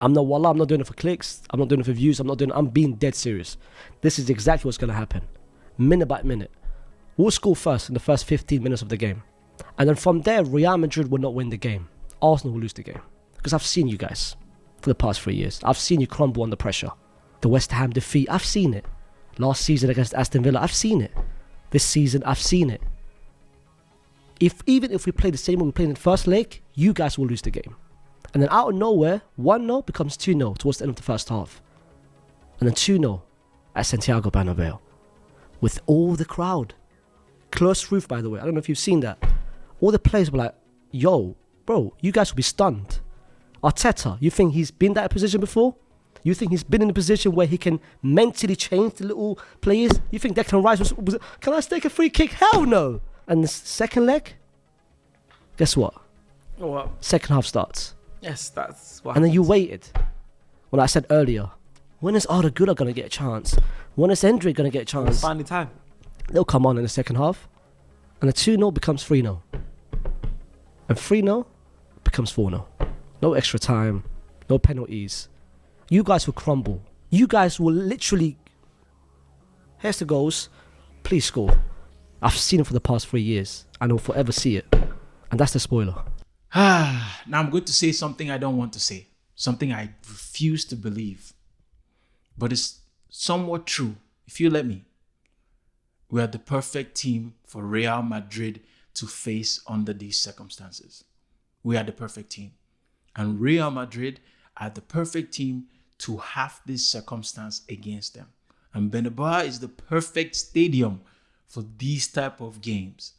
I'm not doing it for clicks. I'm not doing it for views. I'm being dead serious. This is exactly what's going to happen. Minute by minute. We'll score first in the first 15 minutes of the game. And then from there, Real Madrid will not win the game. Arsenal will lose the game. Because I've seen you guys for the past 3 years. I've seen you crumble under pressure. The West Ham defeat, I've seen it. Last season against Aston Villa, I've seen it. This season, I've seen it. Even if we play the same way we played in the first leg, you guys will lose the game. And then out of nowhere, 1-0 becomes 2-0 towards the end of the first half. And then 2-0 at Santiago Bernabeu. With all the crowd. Close roof, by the way. I don't know if you've seen that. All the players were like, yo, bro, you guys will be stunned. Arteta, you think he's been in that position before? You think he's been in a position where he can mentally change the little players? You think Declan Rice was can I take a free kick? Hell no! And the second leg, guess what? What? Second half starts. Yes, that's what And then you happens. waited. When I said earlier, when is Arda Güler going to get a chance? When is Endrick going to get a It's chance? finally time. They'll come on in the second half. And the 2-0 becomes 3-0. And 3-0 becomes 4-0. No extra time. No penalties. You guys will crumble. You guys will literally... Here's the goals. Please score. I've seen it for the past 3 years. And I'll forever see it. And that's the spoiler. Now I'm going to say something I don't want to say. Something I refuse to believe. But it's somewhat true, if you let me. We are the perfect team for Real Madrid to face under these circumstances. We are the perfect team. And Real Madrid are the perfect team to have this circumstance against them. And Bernabeu is the perfect stadium for these type of games.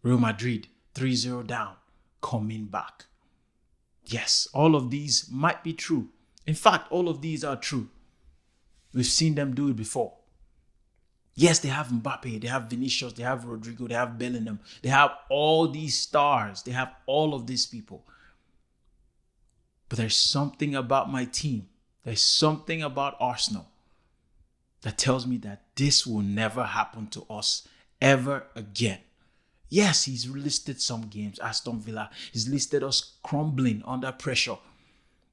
Real Madrid, 3-0 down, coming back. Yes, all of these might be true. In fact, all of these are true. We've seen them do it before. Yes, they have Mbappe, they have Vinicius, they have Rodrigo, they have Bellingham. They have all these stars. They have all of these people. But there's something about my team. There's something about Arsenal that tells me that this will never happen to us ever again. Yes, he's listed some games, Aston Villa. He's listed us crumbling under pressure.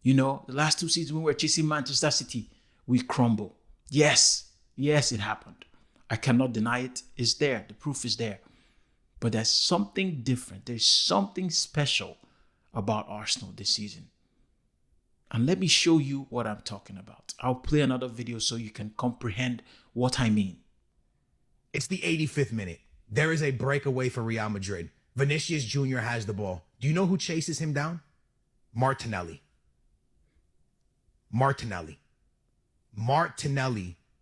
You know, the last 2 seasons when we were chasing Manchester City, we crumble. Yes, it happened. I cannot deny it. It's there. The proof is there. But there's something different. There's something special about Arsenal this season. And let me show you what I'm talking about. I'll play another video so you can comprehend what I mean. It's the 85th minute. There is a breakaway for Real Madrid. Vinicius Jr. has the ball. Do you know who chases him down? Martinelli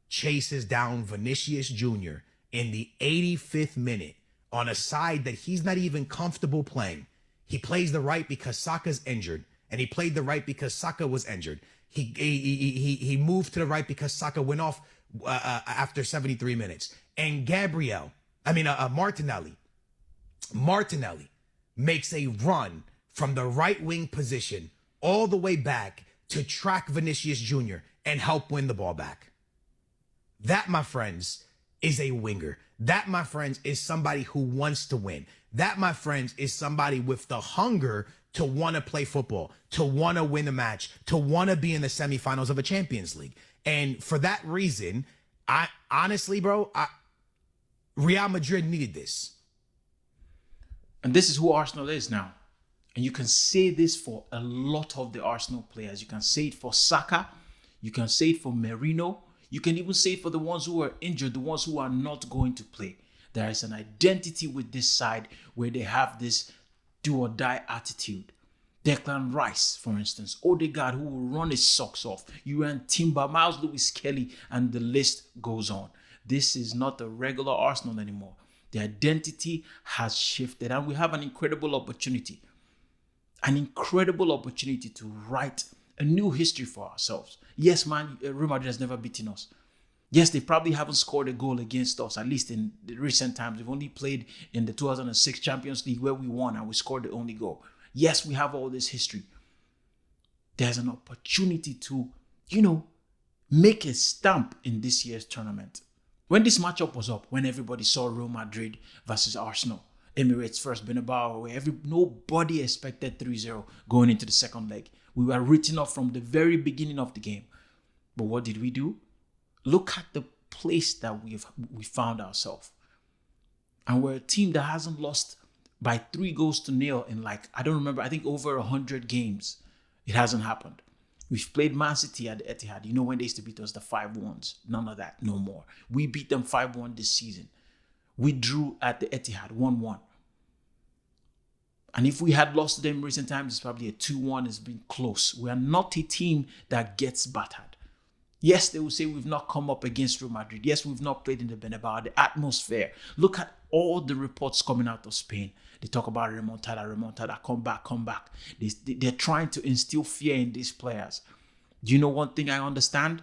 chases down Vinicius Jr. in the 85th minute on a side that he's not even comfortable playing. He plays the right because Saka's injured, and he played the right because Saka was injured. He moved to the right because Saka went off after 73 minutes. And Martinelli makes a run from the right wing position all the way back to track Vinicius Jr. and help win the ball back. That, my friends, is a winger. That, my friends, is somebody who wants to win. That, my friends, is somebody with the hunger to want to play football, to want to win a match, to want to be in the semifinals of a Champions League. And for that reason, I honestly, bro, Real Madrid needed this. And this is who Arsenal is now. And you can say this for a lot of the Arsenal players. You can say it for Saka. You can say it for Merino. You can even say it for the ones who are injured, the ones who are not going to play. There is an identity with this side where they have this do or die attitude. Declan Rice, for instance, Odegaard, who will run his socks off, Uran Timber, Miles Lewis Kelly, and the list goes on. This is not a regular Arsenal anymore. The identity has shifted, and we have an incredible opportunity to write a new history for ourselves. Yes, man, Real Madrid has never beaten us. Yes, they probably haven't scored a goal against us, at least in the recent times. We've only played in the 2006 Champions League where we won and we scored the only goal. Yes, we have all this history. There's an opportunity to, make a stamp in this year's tournament. When this matchup was up, when everybody saw Real Madrid versus Arsenal, Emirates first, Bernabeu, where nobody expected 3-0 going into the second leg. We were written off from the very beginning of the game. But what did we do? Look at the place that we found ourselves. And we're a team that hasn't lost by 3-0 in I don't remember, I think over 100 games. It hasn't happened. We've played Man City at the Etihad. You know when they used to beat us, the 5-1s. None of that, no more. We beat them 5-1 this season. We drew at the Etihad 1-1. And if we had lost to them in recent times, it's probably a 2-1. It's been close. We are not a team that gets battered. Yes, they will say we've not come up against Real Madrid. Yes, we've not played in the Bernabeu. The atmosphere. Look at all the reports coming out of Spain. They talk about remontada, come back. They're trying to instill fear in these players. Do you know one thing I understand?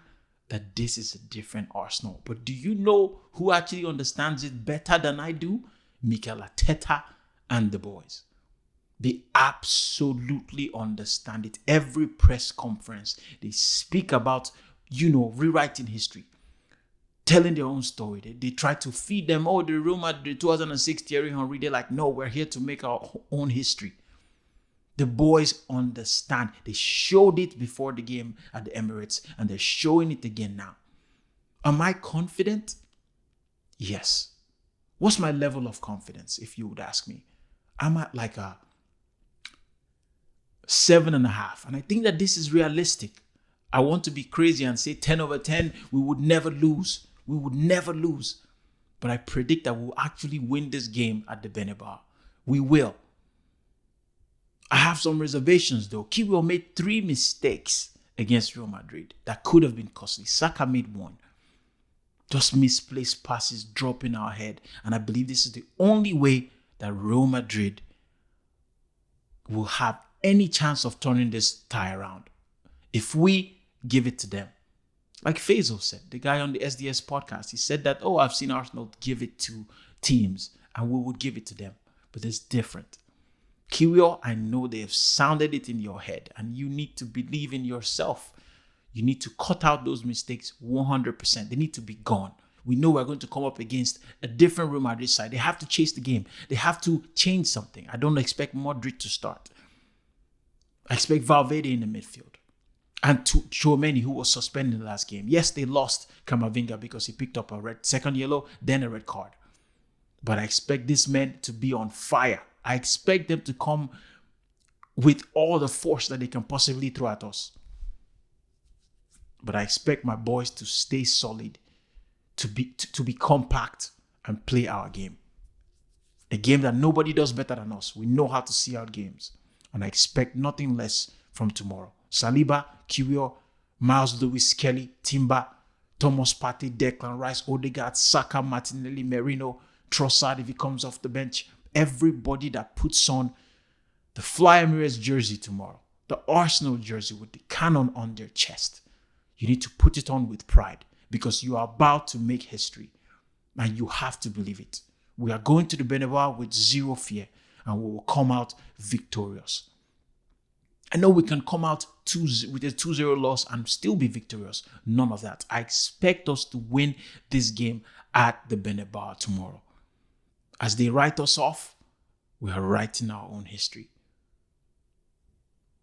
That this is a different Arsenal. But do you know who actually understands it better than I do? Mikel Arteta and the boys. They absolutely understand it. Every press conference, they speak about, rewriting history, telling their own story. They try to feed them, the Real Madrid 2006 Thierry Henry. They're like, no, we're here to make our own history. The boys understand. They showed it before the game at the Emirates, and they're showing it again now. Am I confident? Yes. What's my level of confidence, if you would ask me? I'm at a 7.5. And I think that this is realistic. I want to be crazy and say 10 over 10, we would never lose. We would never lose. But I predict that we'll actually win this game at the Bernabeu. We will. I have some reservations though. Kiwior made 3 mistakes against Real Madrid that could have been costly. Saka made 1. Just misplaced passes dropping our head. And I believe this is the only way that Real Madrid will have any chance of turning this tie around. If we give it to them. Like Faysal said, the guy on the SDS podcast, he said that, I've seen Arsenal give it to teams and we would give it to them. But it's different. Kiwior, I know they have sounded it in your head and you need to believe in yourself. You need to cut out those mistakes 100%. They need to be gone. We know we're going to come up against a different Real Madrid side. They have to chase the game. They have to change something. I don't expect Madrid to start. I expect Valverde in the midfield. And to Tchouaméni, who was suspended in the last game. Yes, they lost Camavinga because he picked up a second yellow, then a red card. But I expect these men to be on fire. I expect them to come with all the force that they can possibly throw at us. But I expect my boys to stay solid, to be compact and play our game. A game that nobody does better than us. We know how to see out games. And I expect nothing less from tomorrow. Saliba, Kiwior, Miles Lewis, Kelly, Timber, Thomas Partey, Declan Rice, Odegaard, Saka, Martinelli, Merino, Trossard if he comes off the bench. Everybody that puts on the Fly Emirates jersey tomorrow, the Arsenal jersey with the cannon on their chest, you need to put it on with pride because you are about to make history and you have to believe it. We are going to the Bernabeu with zero fear and we will come out victorious. I know we can come out with a 2-0 loss and still be victorious. None of that. I expect us to win this game at the Bernabeu tomorrow. As they write us off, we are writing our own history.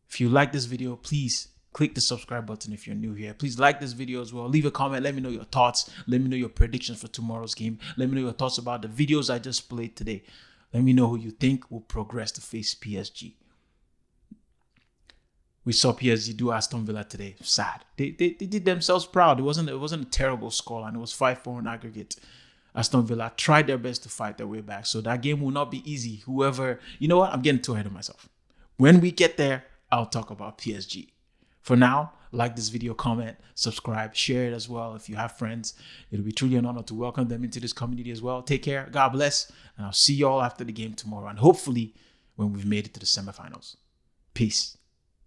If you like this video, please click the subscribe button if you're new here. Please like this video as well. Leave a comment. Let me know your thoughts. Let me know your predictions for tomorrow's game. Let me know your thoughts about the videos I just played today. Let me know who you think will progress to face PSG. We saw PSG do Aston Villa today. Sad. They did themselves proud. It wasn't a terrible score, and it was 5-4 in aggregate. Aston Villa tried their best to fight their way back. So that game will not be easy. You know what? I'm getting too ahead of myself. When we get there, I'll talk about PSG. For now, like this video, comment, subscribe, share it as well. If you have friends, it'll be truly an honor to welcome them into this community as well. Take care. God bless. And I'll see you all after the game tomorrow. And hopefully when we've made it to the semifinals. Peace.